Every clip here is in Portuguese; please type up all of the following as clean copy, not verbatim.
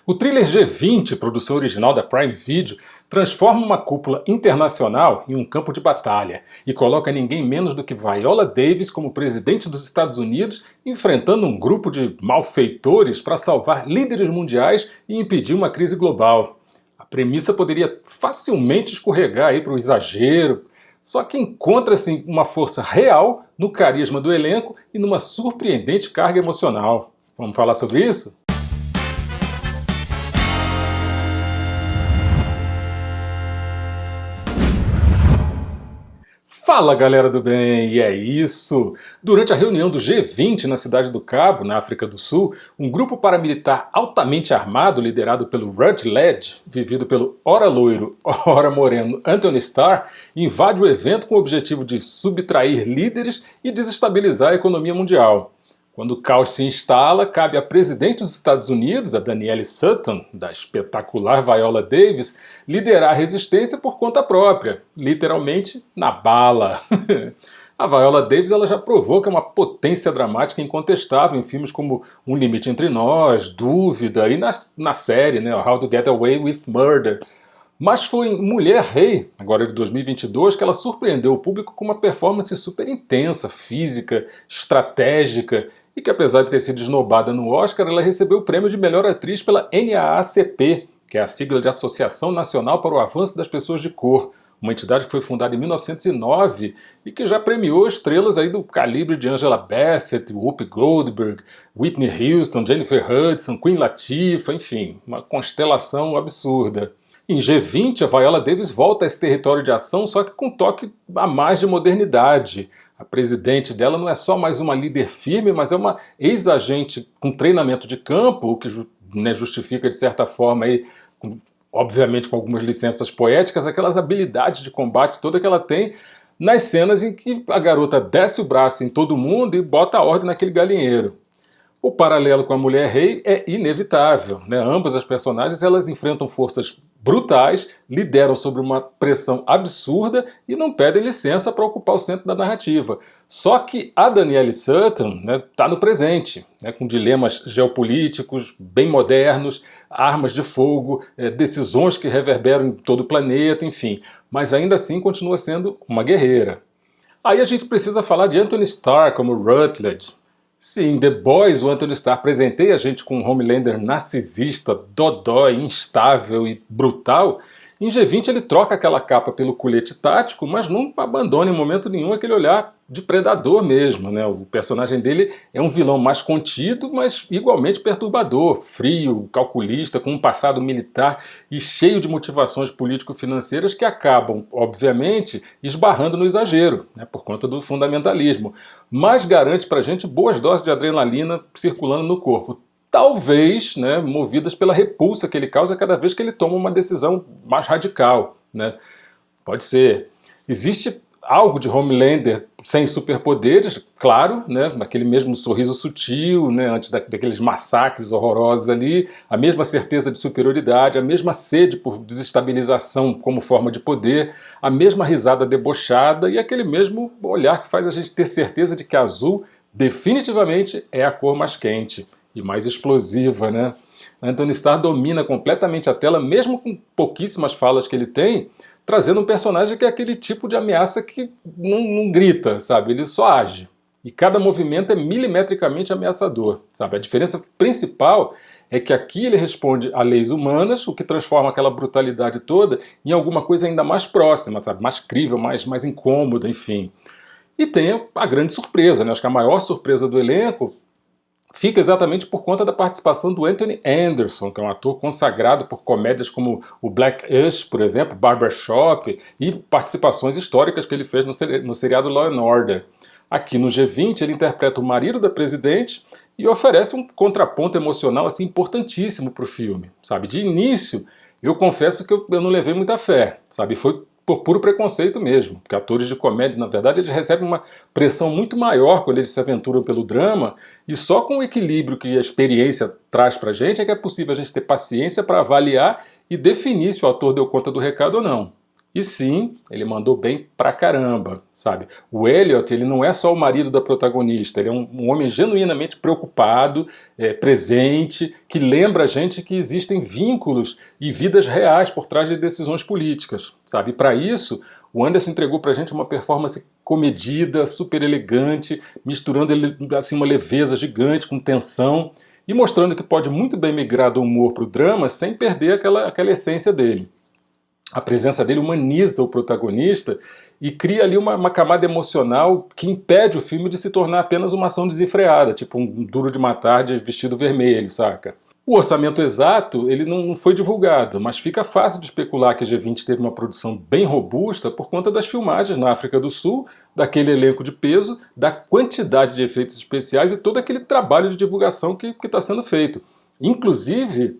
O thriller G20, produção original da Prime Video, transforma uma cúpula internacional em um campo de batalha e coloca ninguém menos do que Viola Davis como presidente dos Estados Unidos, enfrentando um grupo de malfeitores para salvar líderes mundiais e impedir uma crise global. A premissa poderia facilmente escorregar aí para o exagero, só que encontra-se uma força real no carisma do elenco e numa surpreendente carga emocional. Vamos falar sobre isso? Fala, galera do bem, e é isso! Durante a reunião do G20 na Cidade do Cabo, na África do Sul, um grupo paramilitar altamente armado, liderado pelo Rutledge, vivido pelo ora loiro, ora moreno Anthony Starr, invade o evento com o objetivo de subtrair líderes e desestabilizar a economia mundial. Quando o caos se instala, cabe à presidente dos Estados Unidos, a Danielle Sutton, da espetacular Viola Davis, liderar a resistência por conta própria, literalmente na bala. A Viola Davis ela já provou que é uma potência dramática incontestável em filmes como Um Limite Entre Nós, Dúvida e na série, né, How to Get Away with Murder. Mas foi em Mulher Rei, agora de 2022, que ela surpreendeu o público com uma performance super intensa, física, estratégica, e que apesar de ter sido esnobada no Oscar, ela recebeu o prêmio de melhor atriz pela NAACP, que é a sigla de Associação Nacional para o Avanço das Pessoas de Cor, uma entidade que foi fundada em 1909 e que já premiou estrelas aí do calibre de Angela Bassett, Whoopi Goldberg, Whitney Houston, Jennifer Hudson, Queen Latifah, enfim, uma constelação absurda. Em G20, a Viola Davis volta a esse território de ação, só que com um toque a mais de modernidade. A presidente dela não é só mais uma líder firme, mas é uma ex-agente com treinamento de campo, o que justifica, de certa forma, aí, obviamente com algumas licenças poéticas, aquelas habilidades de combate toda que ela tem nas cenas em que a garota desce o braço em todo mundo e bota a ordem naquele galinheiro. O paralelo com a Mulher Rei é inevitável, né? Ambas as personagens elas enfrentam forças brutais, lideram sob uma pressão absurda e não pedem licença para ocupar o centro da narrativa. Só que a Danielle Sutton está no presente, né, com dilemas geopolíticos bem modernos, armas de fogo, decisões que reverberam em todo o planeta, enfim. Mas ainda assim continua sendo uma guerreira. Aí a gente precisa falar de Anthony Starr como Rutledge. Sim, The Boys, o Anthony Starr presenteia a gente com um Homelander narcisista, dodói, instável e brutal. Em G20 ele troca aquela capa pelo colete tático, mas não abandona em momento nenhum aquele olhar de predador mesmo, né? O personagem dele é um vilão mais contido, mas igualmente perturbador, frio, calculista, com um passado militar e cheio de motivações político-financeiras que acabam, obviamente, esbarrando no exagero, né, por conta do fundamentalismo. Mas garante pra gente boas doses de adrenalina circulando no corpo. Talvez, né, movidas pela repulsa que ele causa cada vez que ele toma uma decisão mais radical, né? Pode ser. Existe algo de Homelander sem superpoderes, claro, né, naquele mesmo sorriso sutil, né, antes daqueles massacres horrorosos ali, a mesma certeza de superioridade, a mesma sede por desestabilização como forma de poder, a mesma risada debochada e aquele mesmo olhar que faz a gente ter certeza de que azul definitivamente é a cor mais quente e mais explosiva, né? Anthony Starr domina completamente a tela, mesmo com pouquíssimas falas que ele tem, trazendo um personagem que é aquele tipo de ameaça que não grita, sabe? Ele só age. E cada movimento é milimetricamente ameaçador, sabe? A diferença principal é que aqui ele responde a leis humanas, o que transforma aquela brutalidade toda em alguma coisa ainda mais próxima, sabe? Mais crível, mais incômoda, enfim. E tem a grande surpresa, né? Acho que a maior surpresa do elenco fica exatamente por conta da participação do Anthony Anderson, que é um ator consagrado por comédias como o Black-ish, por exemplo, Barbershop, e participações históricas que ele fez no seriado Law & Order. Aqui no G20 ele interpreta o marido da presidente e oferece um contraponto emocional assim, importantíssimo para o filme. Sabe? De início, eu confesso que eu não levei muita fé, sabe? Foi por puro preconceito mesmo, porque atores de comédia, na verdade, eles recebem uma pressão muito maior quando eles se aventuram pelo drama, e só com o equilíbrio que a experiência traz pra gente é que é possível a gente ter paciência para avaliar e definir se o ator deu conta do recado ou não. E sim, ele mandou bem pra caramba, sabe? O Elliot, ele não é só o marido da protagonista, ele é um homem genuinamente preocupado, presente, que lembra a gente que existem vínculos e vidas reais por trás de decisões políticas, sabe? E para isso, o Anderson entregou pra gente uma performance comedida, super elegante, misturando assim, uma leveza gigante com tensão e mostrando que pode muito bem migrar do humor pro drama sem perder aquela essência dele. A presença dele humaniza o protagonista e cria ali uma camada emocional que impede o filme de se tornar apenas uma ação desenfreada, tipo um Duro de Matar de vestido vermelho, saca? O orçamento exato ele não foi divulgado, mas fica fácil de especular que a G20 teve uma produção bem robusta por conta das filmagens na África do Sul, daquele elenco de peso, da quantidade de efeitos especiais e todo aquele trabalho de divulgação que está sendo feito. Inclusive,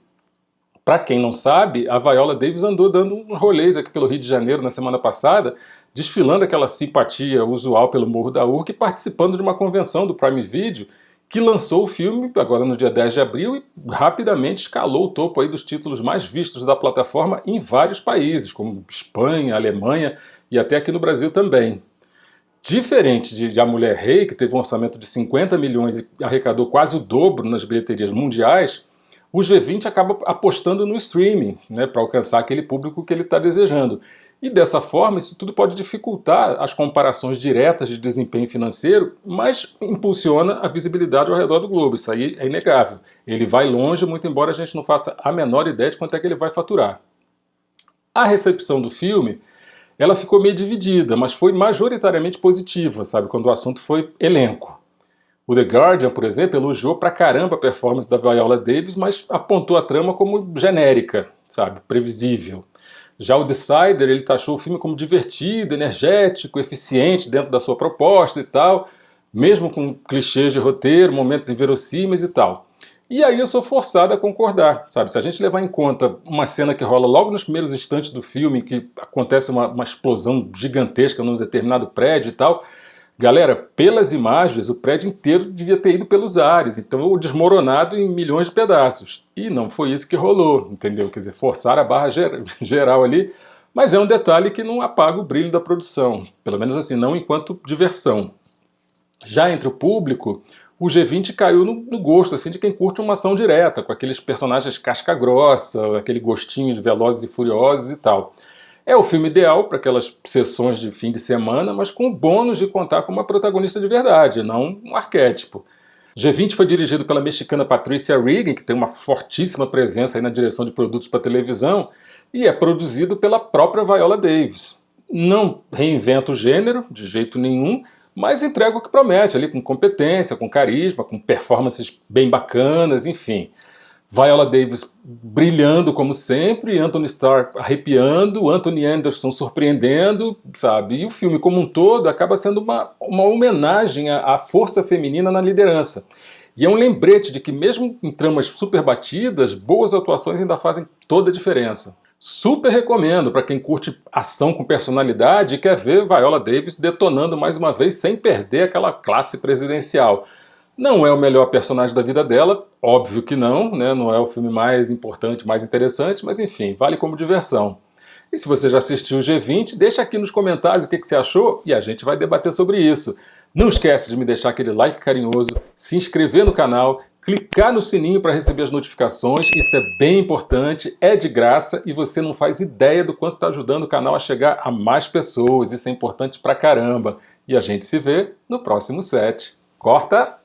para quem não sabe, a Viola Davis andou dando uns rolês aqui pelo Rio de Janeiro na semana passada, desfilando aquela simpatia usual pelo Morro da Urca e participando de uma convenção do Prime Video que lançou o filme agora no dia 10 de abril e rapidamente escalou o topo aí dos títulos mais vistos da plataforma em vários países, como Espanha, Alemanha e até aqui no Brasil também. Diferente de A Mulher Rei, que teve um orçamento de 50 milhões e arrecadou quase o dobro nas bilheterias mundiais, o G20 acaba apostando no streaming, né, para alcançar aquele público que ele está desejando. E dessa forma, isso tudo pode dificultar as comparações diretas de desempenho financeiro, mas impulsiona a visibilidade ao redor do globo. Isso aí é inegável. Ele vai longe, muito embora a gente não faça a menor ideia de quanto é que ele vai faturar. A recepção do filme, ela ficou meio dividida, mas foi majoritariamente positiva, sabe, quando o assunto foi elenco. O The Guardian, por exemplo, elogiou pra caramba a performance da Viola Davis, mas apontou a trama como genérica, sabe, previsível. Já o Decider, ele taxou o filme como divertido, energético, eficiente dentro da sua proposta e tal, mesmo com clichês de roteiro, momentos inverossímeis e tal. E aí eu sou forçado a concordar, sabe? Se a gente levar em conta uma cena que rola logo nos primeiros instantes do filme, que acontece uma explosão gigantesca num determinado prédio e tal, galera, pelas imagens, o prédio inteiro devia ter ido pelos ares, então desmoronado em milhões de pedaços. E não foi isso que rolou, entendeu? Quer dizer, forçaram a barra geral ali, mas é um detalhe que não apaga o brilho da produção, pelo menos assim, não enquanto diversão. Já entre o público, o G20 caiu no gosto assim, de quem curte uma ação direta, com aqueles personagens casca grossa, aquele gostinho de Velozes e Furiosos e tal. É o filme ideal para aquelas sessões de fim de semana, mas com o bônus de contar com uma protagonista de verdade, não um arquétipo. G20 foi dirigido pela mexicana Patricia Regan, que tem uma fortíssima presença aí na direção de produtos para televisão, e é produzido pela própria Viola Davis. Não reinventa o gênero, de jeito nenhum, mas entrega o que promete, ali com competência, com carisma, com performances bem bacanas, enfim. Viola Davis brilhando como sempre, Anthony Starr arrepiando, Anthony Anderson surpreendendo, sabe? E o filme como um todo acaba sendo uma homenagem à força feminina na liderança. E é um lembrete de que mesmo em tramas super batidas, boas atuações ainda fazem toda a diferença. Super recomendo para quem curte ação com personalidade e quer ver Viola Davis detonando mais uma vez sem perder aquela classe presidencial. Não é o melhor personagem da vida dela, óbvio que não, né? Não é o filme mais importante, mais interessante, mas enfim, vale como diversão. E se você já assistiu o G20, deixa aqui nos comentários o que você achou e a gente vai debater sobre isso. Não esquece de me deixar aquele like carinhoso, se inscrever no canal, clicar no sininho para receber as notificações, isso é bem importante, é de graça e você não faz ideia do quanto está ajudando o canal a chegar a mais pessoas, isso é importante pra caramba. E a gente se vê no próximo set. Corta!